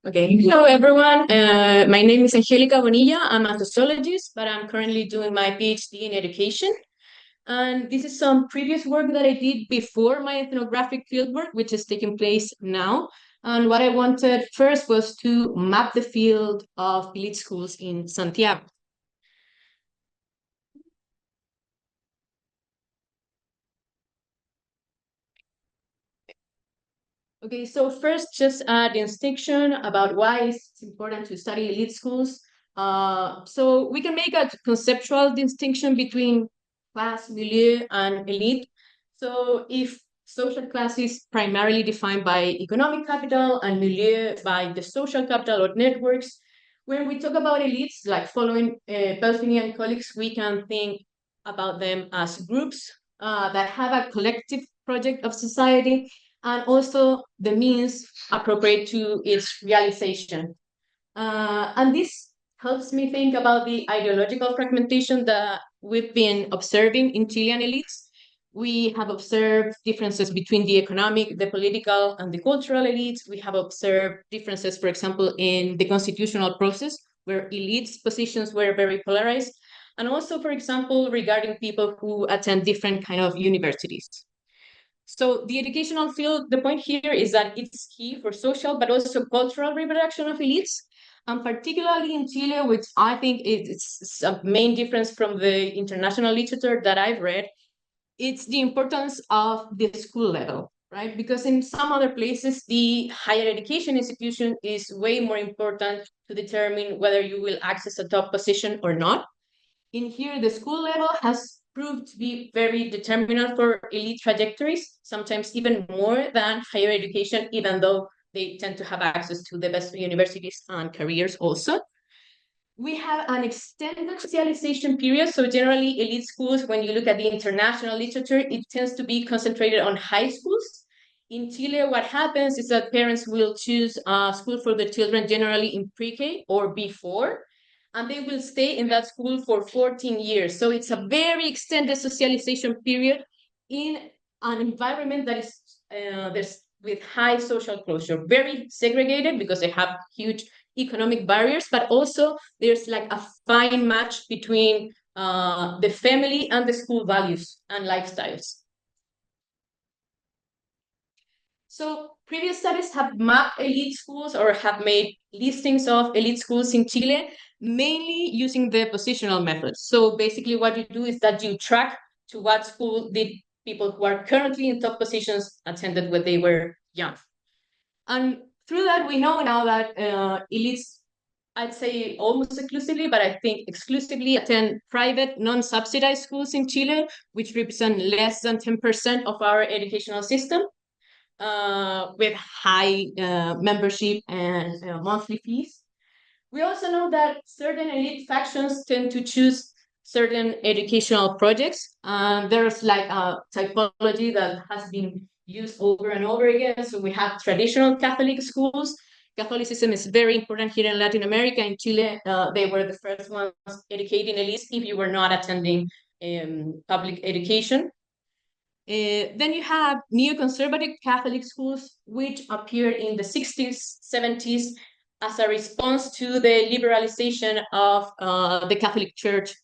Okay, hello everyone. My name is Angelica Bonilla. I'm a sociologist, but I'm currently doing my PhD in education. And this is some previous work that I did before my ethnographic fieldwork, which is taking place now. And what I wanted first was to map the field of elite schools in Santiago. Okay, so first, just a distinction about why it's important to study elite schools. So we can make a conceptual distinction between class, milieu, and elite. So if social class is primarily defined by economic capital and milieu by the social capital or networks, when we talk about elites, like following Pelfini and colleagues, we can think about them as groups that have a collective project of society and also the means appropriate to its realization. And this helps me think about the ideological fragmentation that we've been observing in Chilean elites. We have observed differences between the economic, the political, and the cultural elites. We have observed differences, for example, in the constitutional process, where elites' positions were very polarized. And also, for example, regarding people who attend different kind of universities. So the educational field, the point here is that it's key for social but also cultural reproduction of elites, and particularly in Chile, which I think is a main difference from the international literature that I've read, it's the importance of the school level, right? Because in some other places, the higher education institution is way more important to determine whether you will access a top position or not. In here, the school level has proved to be very determinant for elite trajectories, sometimes even more than higher education, even though they tend to have access to the best universities and careers also. We have an extended socialization period. So generally, elite schools, when you look at the international literature, it tends to be concentrated on high schools. In Chile, what happens is that parents will choose a school for their children generally in pre-K or before, and they will stay in that school for 14 years. So it's a very extended socialization period in an environment that is there's with high social closure, very segregated because they have huge economic barriers, but also there's like a fine match between the family and the school values and lifestyles. So previous studies have mapped elite schools or have made listings of elite schools in Chile, mainly using the positional method. So basically what you do is that you track to what school did people who are currently in top positions attended when they were young. And through that, we know now that elites, I'd say almost exclusively, but I think exclusively attend private, non-subsidized schools in Chile, which represent less than 10% of our educational system, with high membership and monthly fees. We also know that certain elite factions tend to choose certain educational projects. There's like a typology that has been used over and over again. So we have traditional Catholic schools. Catholicism is very important here in Latin America. In Chile, they were the first ones educating elites if you were not attending public education. Then you have neoconservative Catholic schools, which appeared in the 60s, 70s as a response to the liberalization of the Catholic Church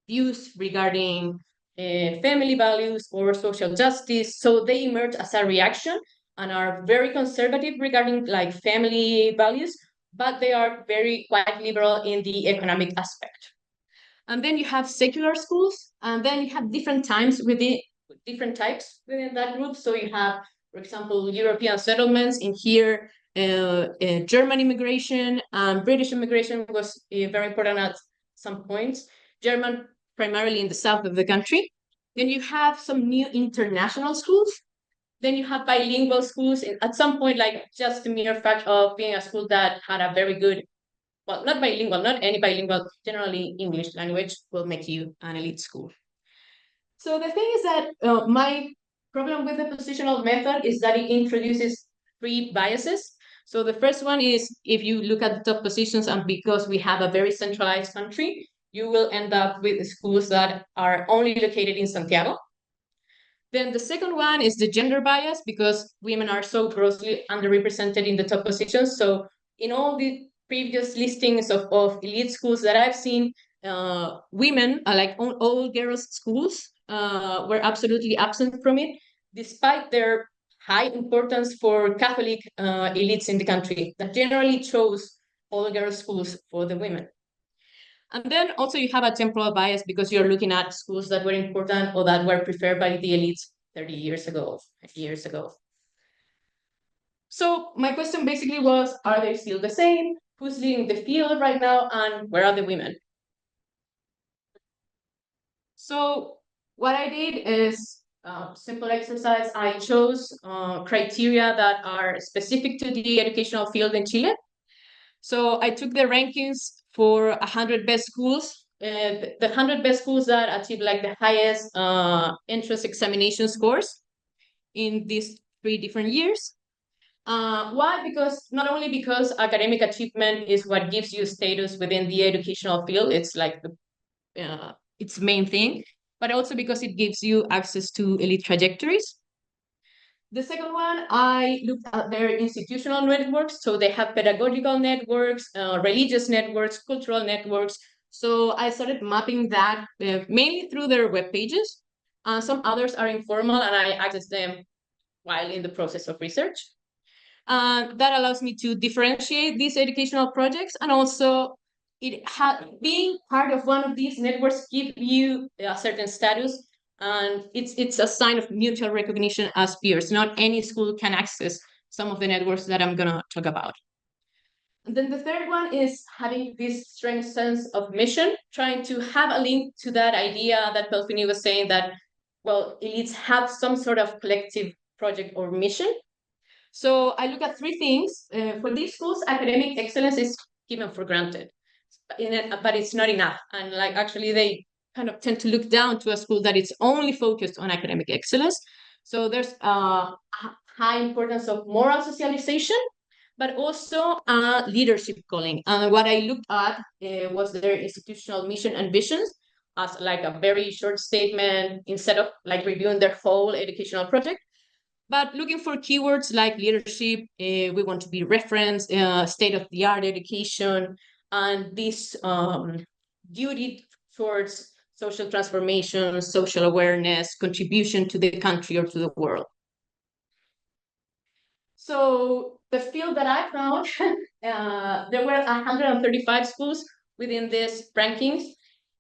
views regarding family values or social justice. So they emerge as a reaction and are very conservative regarding like family values, but they are very quite liberal in the economic aspect. And then you have secular schools, and then you have different times within different types within that group. So you have, for example, European settlements. In here, German immigration and British immigration was very important at some points. German primarily in the south of the country. Then you have some new international schools. Then you have bilingual schools. At some point, like just the mere fact of being a school that had a very good, well, not bilingual, not any bilingual, generally English language will make you an elite school. So the thing is that my problem with the positional method is that it introduces three biases. So the first one is if you look at the top positions, and because we have a very centralized country, you will end up with schools that are only located in Santiago. Then the second one is the gender bias, because women are so grossly underrepresented in the top positions. So in all the previous listings of elite schools that I've seen, women, like all girls' schools, were absolutely absent from it, despite their high importance for Catholic elites in the country that generally chose all girls' schools for the women. And then also you have a temporal bias because you're looking at schools that were important or that were preferred by the elites 30 years ago, 50 years ago. So my question basically was, are they still the same? Who's leading the field right now? And where are the women? So what I did is simple exercise. I chose criteria that are specific to the educational field in Chile. So I took the rankings for 100 best schools, the 100 best schools that achieve like the highest entrance examination scores in these 3 different years. Why? Because not only because academic achievement is what gives you status within the educational field, it's like its main thing, but also because it gives you access to elite trajectories. The second one, I looked at their institutional networks. So they have pedagogical networks, religious networks, cultural networks. So I started mapping that mainly through their web pages. Some others are informal, and I access them while in the process of research. That allows me to differentiate these educational projects, and also being part of one of these networks give you a certain status, and it's a sign of mutual recognition as peers. Not any school can access some of the networks that I'm gonna talk about. And then the third one is having this strong sense of mission, trying to have a link to that idea that Pelfini was saying that, well, elites have some sort of collective project or mission. So I look at 3 things. For these schools, academic excellence is given for granted, but it's not enough. And like actually they kind of tend to look down to a school that is only focused on academic excellence. So there's a high importance of moral socialization, but also leadership calling. And what I looked at was their institutional mission and visions as like a very short statement instead of like reviewing their whole educational project. But looking for keywords like leadership, we want to be referenced, state-of-the-art education, and this duty towards social transformation, social awareness, contribution to the country or to the world. So the field that I found, there were 135 schools within these rankings.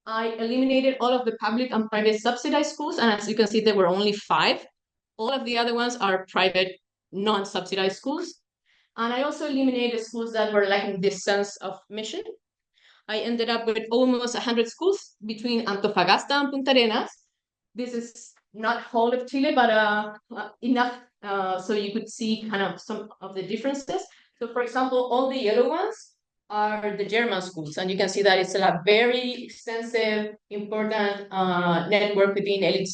I eliminated all of the public and private subsidized schools, and as you can see, there were only 5. All of the other ones are private, non-subsidized schools. And I also eliminated schools that were lacking this sense of mission. I ended up with almost 100 schools between Antofagasta and Punta Arenas. This is not whole of Chile, but enough so you could see kind of some of the differences. So for example, all the yellow ones are the German schools, and you can see that it's a very extensive, important network within elite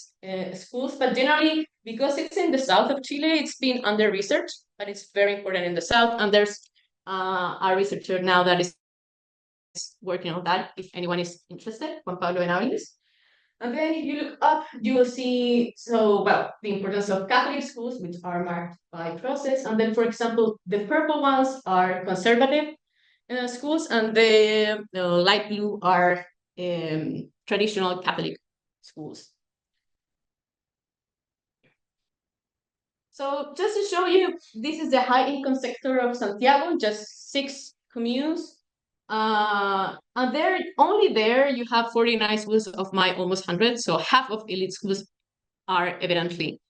schools. But generally, because it's in the south of Chile, it's been under research, but it's very important in the south. And there's a researcher now that is working on that, if anyone is interested, Juan Pablo Benavides. And then if you look up, you will see, so, well, the importance of Catholic schools, which are marked by crosses. And then, for example, the purple ones are conservative schools, and the light blue are traditional Catholic schools. So just to show you, this is the high income sector of Santiago, just 6 communes. And there, only there, you have 49 schools of my almost 100. So half of elite schools are evidently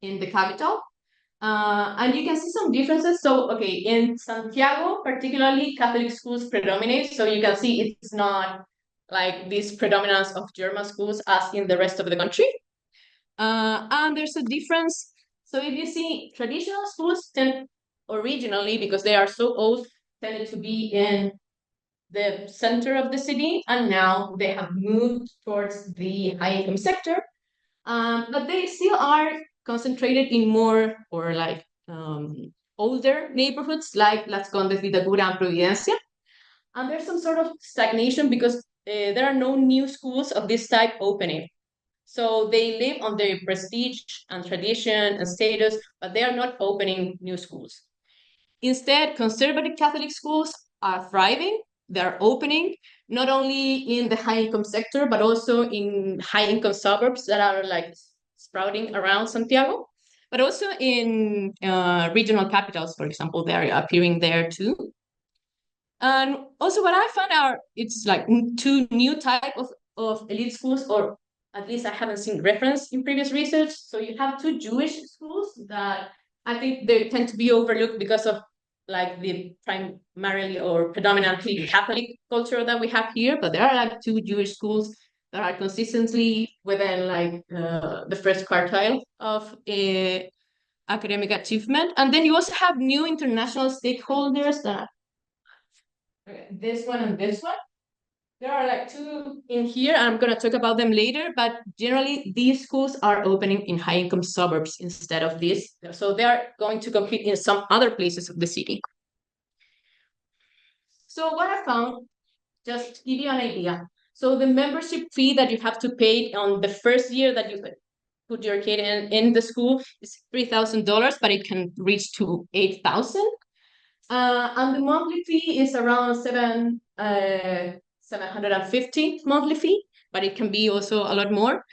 in the capital. And you can see some differences. So, okay, in Santiago, particularly, Catholic schools predominate. So you can see it's not like this predominance of German schools as in the rest of the country. And there's a difference. So if you see, traditional schools tend originally, because they are so old, tended to be in the center of the city, and now they have moved towards the high-income sector. But they still are concentrated in more or like older neighborhoods like Las Condes, Vitacura, and Providencia. And there's some sort of stagnation because there are no new schools of this type opening. So they live on their prestige and tradition and status, but they are not opening new schools. Instead, conservative Catholic schools are thriving. They're opening not only in the high income sector, but also in high income suburbs that are like sprouting around Santiago, but also in regional capitals, for example, they're appearing there too. And also what I found out, it's like two new type of elite schools, or at least I haven't seen reference in previous research. So you have two Jewish schools that I think they tend to be overlooked because of like the primarily or predominantly Catholic culture that we have here, but there are like two Jewish schools that are consistently within like the first quartile of academic achievement. And then you also have new international stakeholders that this one and this one. There are like two in here. I'm going to talk about them later, but generally these schools are opening in high income suburbs instead of this. So they are going to compete in some other places of the city. So what I found, just to give you an idea. So the membership fee that you have to pay on the first year that you put your kid in the school is $3,000, but it can reach to 8,000. And the monthly fee is around 750 monthly fee, but it can be also a lot more.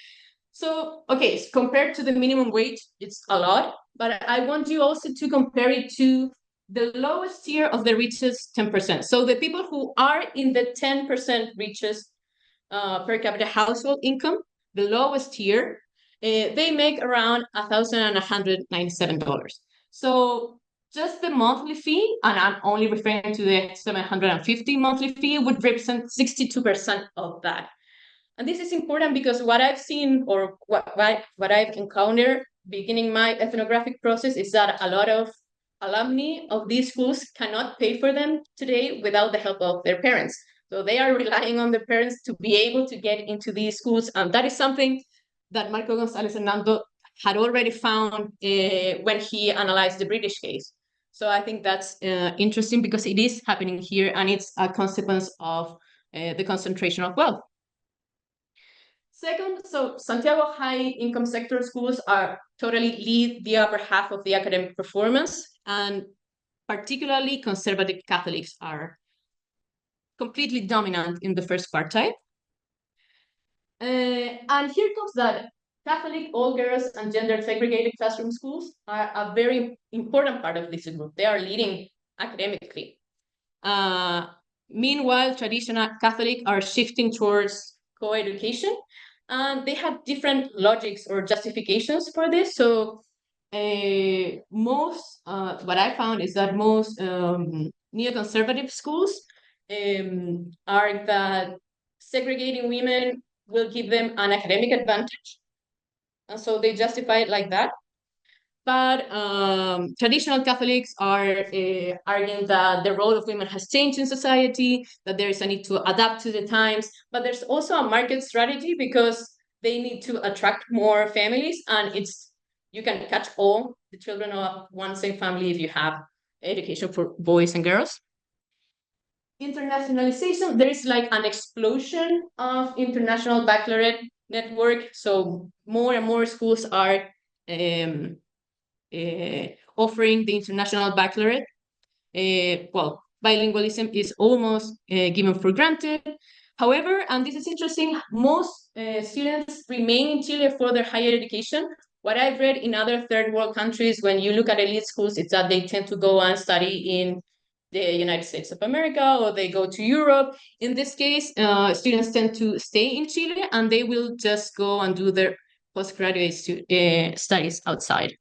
So, okay, so compared to the minimum wage, it's a lot, but I want you also to compare it to the lowest tier of the richest 10%. So the people who are in the 10% richest per capita household income, the lowest tier, they make around $1,197. So just the monthly fee, and I'm only referring to the 750 monthly fee, would represent 62% of that. And this is important because what I've seen, or what I've encountered beginning my ethnographic process, is that a lot of alumni of these schools cannot pay for them today without the help of their parents. So they are relying on their parents to be able to get into these schools. And that is something that Marco González Hernando had already found when he analyzed the British case. So I think that's interesting because it is happening here, and it's a consequence of the concentration of wealth. Second, so Santiago high income sector schools are totally lead the upper half of the academic performance, and particularly conservative Catholics are completely dominant in the first quartile. And here comes that Catholic all girls and gender segregated classroom schools are a very important part of this group. They are leading academically. Meanwhile, traditional Catholic are shifting towards co-education, and they have different logics or justifications for this. So what I found is that most neoconservative schools are that segregating women will give them an academic advantage. And so they justify it like that. But traditional Catholics are arguing that the role of women has changed in society, that there is a need to adapt to the times, but there's also a market strategy because they need to attract more families, and you can catch all the children of one same family if you have education for boys and girls. Internationalization, there is like an explosion of international baccalaureate network. So more and more schools are offering the international baccalaureate. Well, bilingualism is almost given for granted. However, and this is interesting, most students remain in Chile for their higher education. What I've read in other third world countries, when you look at elite schools, it's that they tend to go and study in the United States of America, or they go to Europe. In this case, students tend to stay in Chile, and they will just go and do their postgraduate studies outside.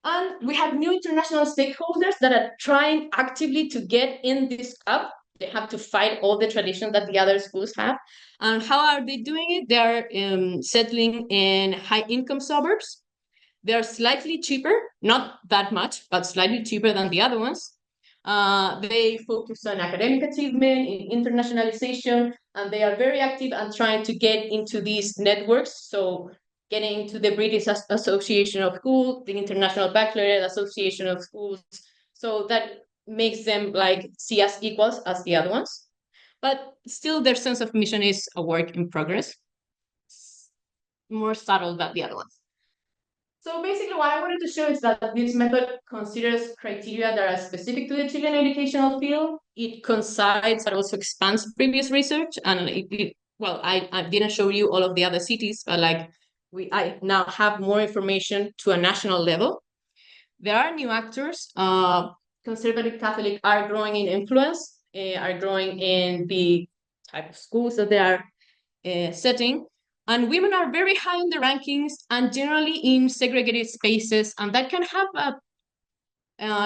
And we have new international stakeholders that are trying actively to get in this club. They have to fight all the traditions that the other schools have. And how are they doing it? They are settling in high-income suburbs. They are slightly cheaper, not that much, but slightly cheaper than the other ones. They focus on academic achievement, in internationalization, and they are very active and trying to get into these networks. So getting into the British Association of Schools, the International Baccalaureate Association of Schools. So that makes them like see as equals as the other ones. But still their sense of mission is a work in progress. more subtle than the other ones. So basically what I wanted to show is that this method considers criteria that are specific to the Chilean educational field. It coincides but also expands previous research. And well, I didn't show you all of the other cities, but like I now have more information to a national level. There are new actors. Conservative Catholic are growing in influence, are growing in the type of schools that they are setting. And women are very high in the rankings and generally in segregated spaces. And that can have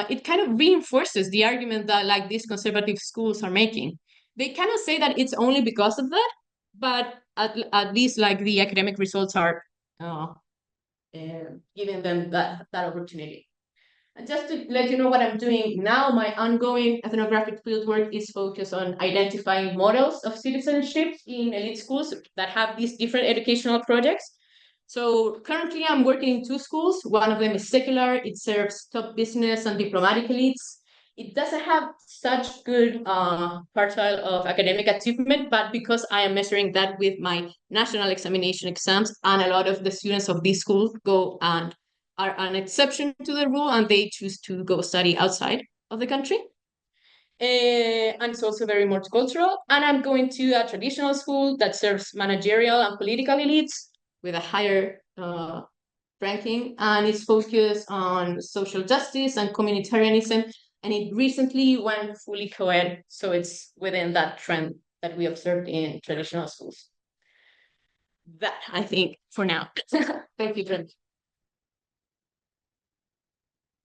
it kind of reinforces the argument that like these conservative schools are making. They cannot say that it's only because of that, but at least like the academic results are giving them that opportunity. And just to let you know what I'm doing now, my ongoing ethnographic fieldwork is focused on identifying models of citizenship in elite schools that have these different educational projects. So currently I'm working in two schools. One of them is secular. It serves top business and diplomatic elites. It doesn't have such good quartile of academic achievement, but because I am measuring that with my national examination exams, and a lot of the students of these schools go and are an exception to the rule and they choose to go study outside of the country. And it's also very multicultural. And I'm going to a traditional school that serves managerial and political elites with a higher ranking, and it's focused on social justice and communitarianism. And it recently went fully co-ed, so it's within that trend that we observed in traditional schools. That, I think, for now. Thank you, Brent.